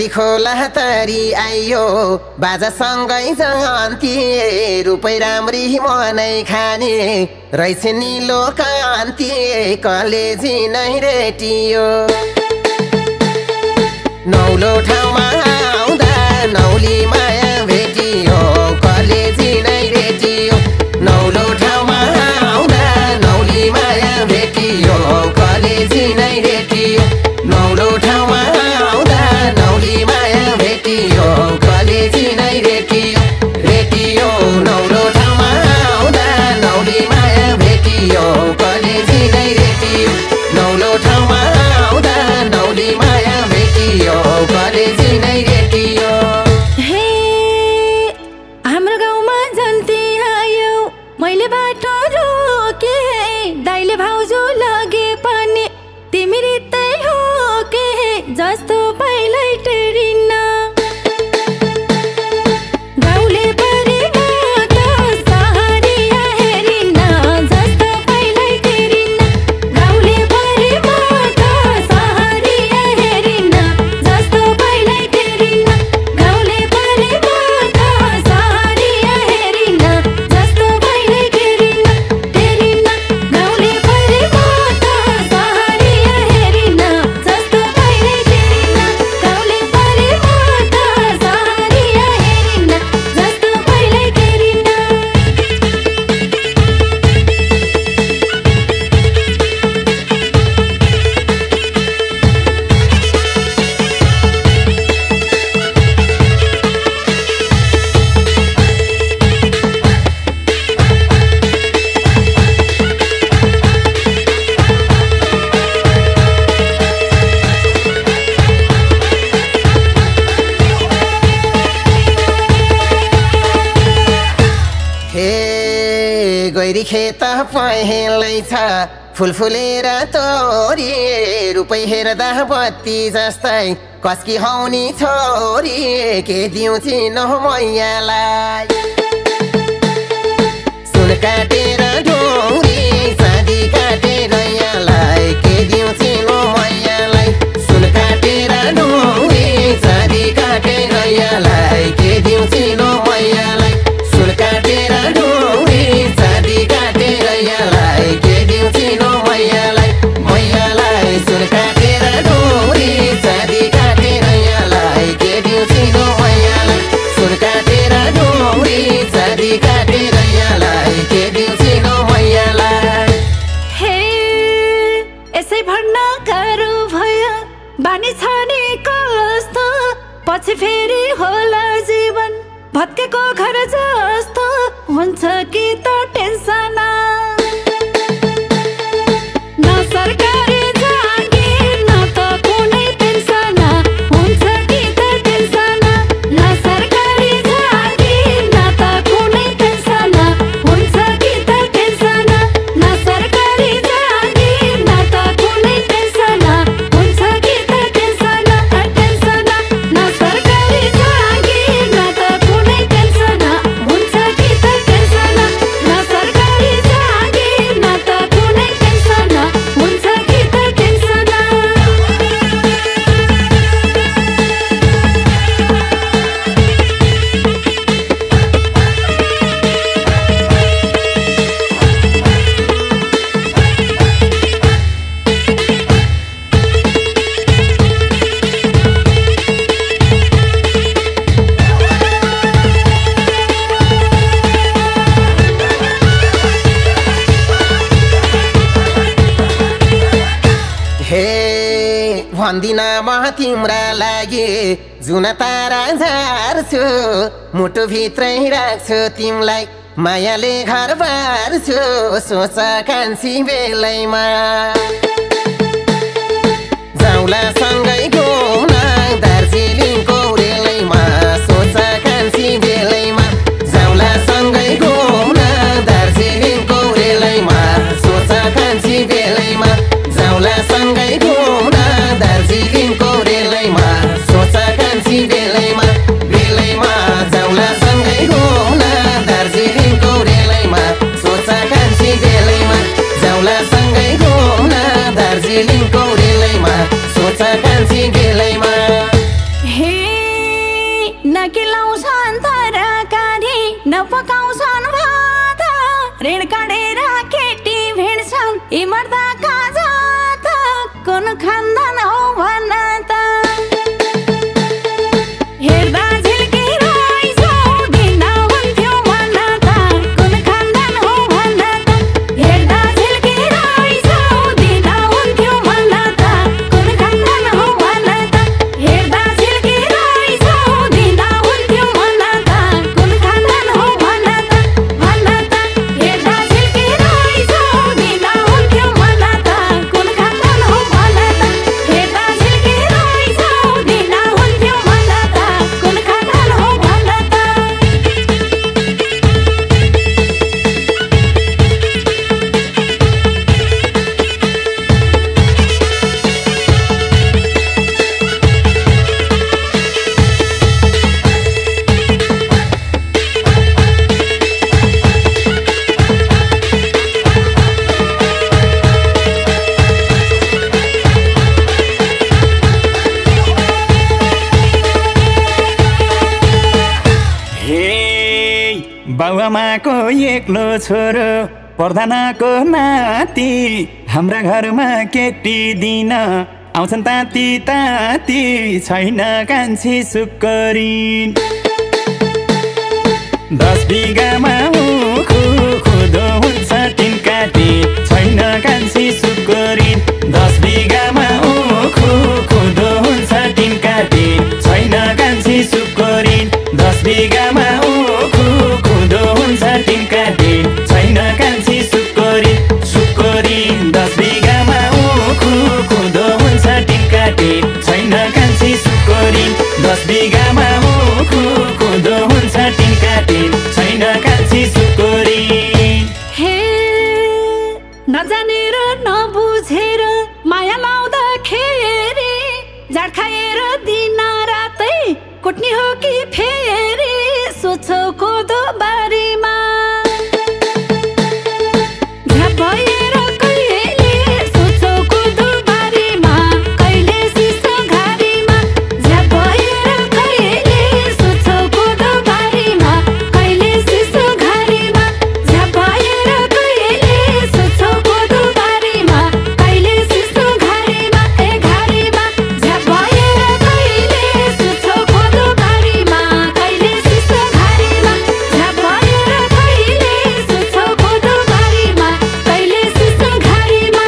नदी खोला तरी आइयो बाजासँगै जन्ती रुपै राम्री मनै खाने रहेछ निलो कान्ति कलेजी नै रेटियो नौलो ठाउँमा आउँदा नौली माया भेटियो कलेजी नै रेटियो नौलो ठाउँमा आउँदा नौली माया भेटियो कलेजी नै रेटियो नौलो ठाउँमा आउँदा नौली माया भेटियो कलेजी नै रेटियो रेटियो नौलो ठाउँमा आउँदा नौली माया भेटियो कलेजी नै रेटियो नौलो ठाउँमा आउँदा नौली माया भेटियो कलेजी नै रेटियो हे हाम्रो गाउँमा जन्ती आयो मैले बाटो रोके दाइले भाउजू लगे पनि तिमी रित्तै हो के जस्तो पहिल्यै टेरिन्न गाउँले परे म त सहरिया हेरिन्न जस्तो पहिल्यै टेरिन्न गाउँले परे म त सहरिया हेरिन्न जस्तो पहिल्यै टेरिन्न गाउँले परे म त सहरिया हेरिन्न जस्तो पहिल्यै टेरिन्न टेरिन्न गाउँले परे म त सहरिया हेरिन्न जस्तो पहिल्यै टेरिन्न गाउँले परे म त सहरिया हेरिन्न जस्तो पहिल्यै टेरिन्न हे गैरी खेत पहेँलै छ फुल फुलेर तोरी रुपै हेर्दा बत्ती जस्तै कसकी हौनी छोरी के दिउँ चिनो मैयालाई सुन काटेर ढोरी सादी काटेर यहाँलाई के दिउँ चिनो मैयालाई सुन काटेर ढोरी सादी काटेर यहाँलाई के दिउँ चिनो मैयालाई सुन काटेर ढोरी सादी काटेर यहाँलाई के दिउँ चिनो मैयालाई मैयालाई सुन काटेर ढोरी सादी काटेर यहाँलाई के दिउँ चिनो मैयालाई सुन काटेर ढोरी सादी काटेर यहाँलाई के दिउँ चिनो मैयालाई हे यसै भन्न गाह्रो भयो बानी छ नि कस्तो पछि फेरि होला जीवन भत्केको घर जस्तो हुन्छ कि त टेन्सन न सरकारी जागिर न त कुनै पेन्सन हुन्छ कि त टेन्सन न सरकारी जागिर न त कुनै पेन्सन हुन्छ कि त टेन्सन न सरकारी जागिर न त कुनै पेन्सन हुन्छ कि त टेन्सन टेन्सन न सरकारी जागिर न त कुनै पेन्सन हुन्छ कि त टेन्सन न सरकारी जागिर न त कुनै पेन्सन हुन्छ कि त टेन्सन हे भन्दिन म तिम्रा लागि जुन तारा झार्छु मुटुभित्रै राख्छु तिमीलाई मायाले घर बार्छु सोच कान्छी बेलैमा जाउँला सँगै घुम्न दार्जिलिङको रेलैमा सोच कान्छी बेलैमा जाउँला सँगै घुम्न दार्जिलिङको रेलैमा सोच कान्छी बेलैमा जाउँला सँगै घुम्न दार्जिलिङको रेलैमा सोच कान्छी बेलैमा बेलैमा जाउँला सँगै घुम्न दार्जिलिङको रेलैमा सोच कान्छी बेलैमा जाउँला सँगै घुम्न दार्जिलिङको रेलैमा सोच कान्छी बेलैमा हे पकाउँछन् भात ऋण काटेर केटी भिड्छन् यी मर्दाका जात कुन खानदान हो भन्न त हेर्दा झिल्किरहेछौ दिँदा हुन्थ्यो भन्न त कुन खानदान हो भन्न त हेर्दा झिल्किरहेछौ दिँदा हुन्थ्यो भन्न त कुन खानदान हो भन्न त हेर्दा झिल्किरहेछौ दिँदा हुन्थ्यो भन्न त कुन खानदान हो भन्न त हेर्दा झिल्किरहेछौ दिँदा हुन्थ्यो भन्न त कुन खानदान हो भन्न त हेर्दा झिल्किरहेछौ दिँदा हुन्थ्यो भन्न त कुन खानदान हो भन्न त बाबुआमाको एक्लो छोरो प्रधानको नाति हाम्रा घरमा केटी दिन आउँछन् ताती ताती छैन कान्छी सुक्करिन 10 बिघामा उखु खुदो हुन्छ टिनकाटी छैन कान्छी सुक्करिन 10 बिघामा उखु खुदो हुन्छ टिनकाटी छैन कान्छी सुक्करिन 10 बिघामा उखु खुदो हुन्छ टिनकाटी छैन कान्छी सुक्करिन सुक्करिन 10 बिघामा उखु खुदो हुन्छ टिनकाटी छैन कान्छी सुक्करिन 10 बिघामा उखु खुदो हुन्छ टिनकाटी छैन कान्छी सुक्करिन हे नजानेर नबुझेर माया लाउँदाखेरि झाड खाएर दिन रातै कुट्ने हो कि फेरि सोच्छौ कोदो बारीमा झ्याप भएर कहिले सोच्छौ कोदो बारीमा कहिले सिसो घारीमा झ्याप भएर कहिले सोच्छौ कोदो बारीमा कहिले सिसो घारीमा झ्याप भएर कहिले सोच्छौ कोदो बारीमा कहिले सिसो घारीमा ए घारीमा झ्याप भएर कहिले सोच्छौ कोदो बारीमा कहिले सिसो घारीमा झ्याप भएर कहिले सोच्छौ कोदो बारीमा कहिले सिसो घारीमा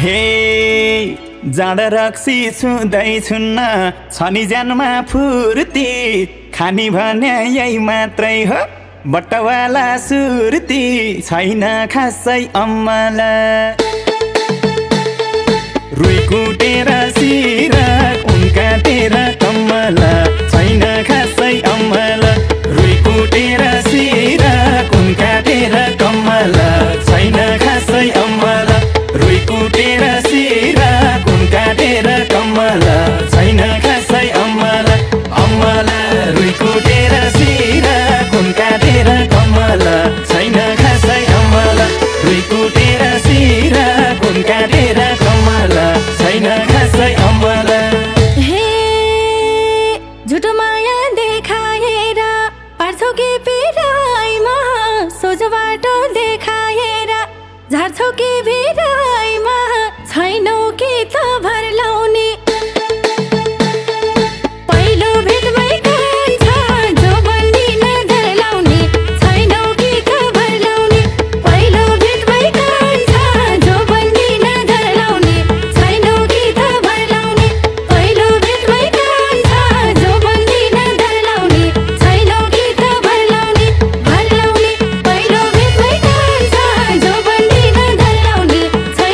हे जाँड रक्सी छुँदैछुन्न छ नि ज्यानमा फुर्ती खानी भने यही मात्रै हो बट्टवाला सुर्ती छैन खासै अम्मला रुई कुटेर सिरक उन काटेर कम्मला छैन खासै अम्मला रुई कुटेर सिरक उन काटेर कम्मला छैन खासै अम्मला रुई कुटेर सिरक उन काटेर कम्मला छैन खासै अम्मला अम्मला रुई कुटेर सिरक उन काटेर कम्मला छैन खासै अम्मला रुई कुटेर सिरक उन काटेर कम्मला छैन खासै अम्मला हे झुटो माया देखाएर पार्छौ कि पिराइमा सोझो बाटो देखाएर झार्छौ कि भिराइमा छैनौ कि त भर लाउने पहिलो भेटमै कान्छ जो बन्दिन धर लाउने छैनौ कि त भर लाउने पहिलो भेटमै कान्छ जो बन्दिन धर लाउने छैनौ कि त भर लाउने पहिलो भेटमै कान्छ जो बन्दिन धर लाउने छैनौ कि त भर लाउने पहिलो भेटमै कान्छ जो बन्दिन धर लाउने छैनौ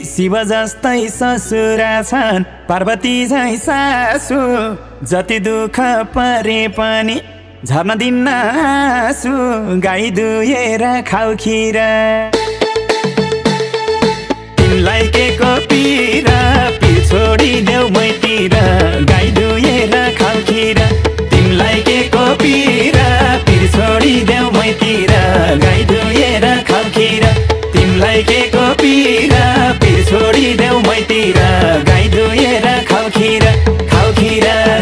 शिव जस्तै ससुरा छन् पार्वती झैँ सासु जति दुःख परे पनि झर्न दिन्न आँसु गाई दुहेर खाऊ खिरा तिमीलाई के को पिरा पिर छोडिदेऊ मैतिर गाई दुहेर खाऊ खिरा तिमीलाई के को पिरा पिर छोडिदेऊ मैतिर गाई दुहेर खाऊ खिरा तिमीलाई के को पिरा पिर छोडिदेऊ मैतिर गाई दुहेर खाऊ खिरा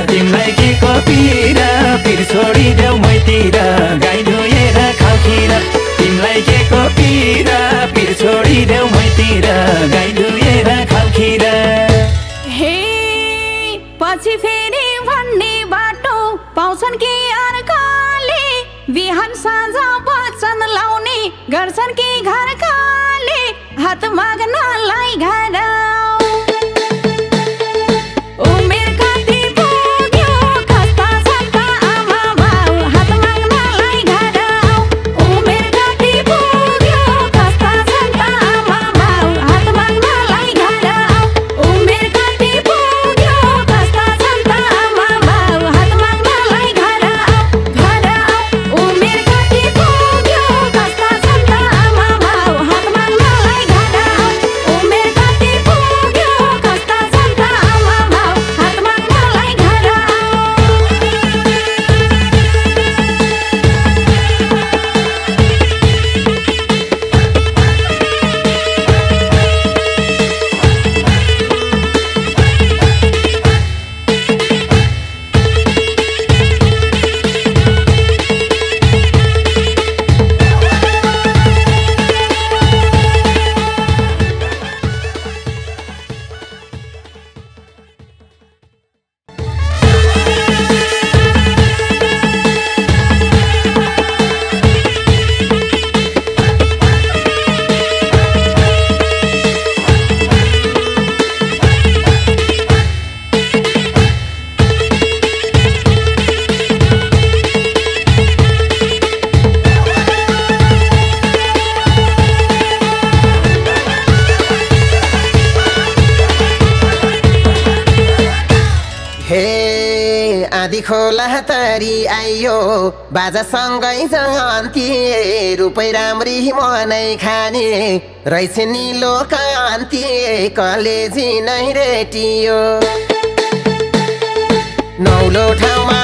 तिमीलाई के को पिरा पिर छोडिदेऊ मैतिर गाई दुहेर खाऊ खिरा तिमीलाई के को पिरा पिर छोडिदेऊ मैतिर गाई दुहेर खाऊ खिरा हे पछि फेरि भन्ने बाटो पाउँछन् कि अर्काले बिहान साँझ वचन लाउने गर्छन् कि घर खाले हात माग्नलाई घर उमेर कति पुग्यो कस्ता छन् त आमा बाउ हात माग्नलाई घर उमेर कति पुग्यो कस्ता छन् त आमा बाउ हात माग्नलाई घर उमेर कति पुग्यो कस्ता छन् त आमा बाउ हात माग्नलाई घर उमेर कति पुग्यो कस्ता छन् त आमा बाउ हात माग्नलाई घर उमेर कति पुग्यो कस्ता छन् त आमा बाउ हात माग्नलाई घर हे आधी खोला तरी आइयो बाजासँगै जान्थे रुपै राम्री मनै खाने रहेछ निलो कान्ति कलेजी नै रेटियो नौलो ठाउँमा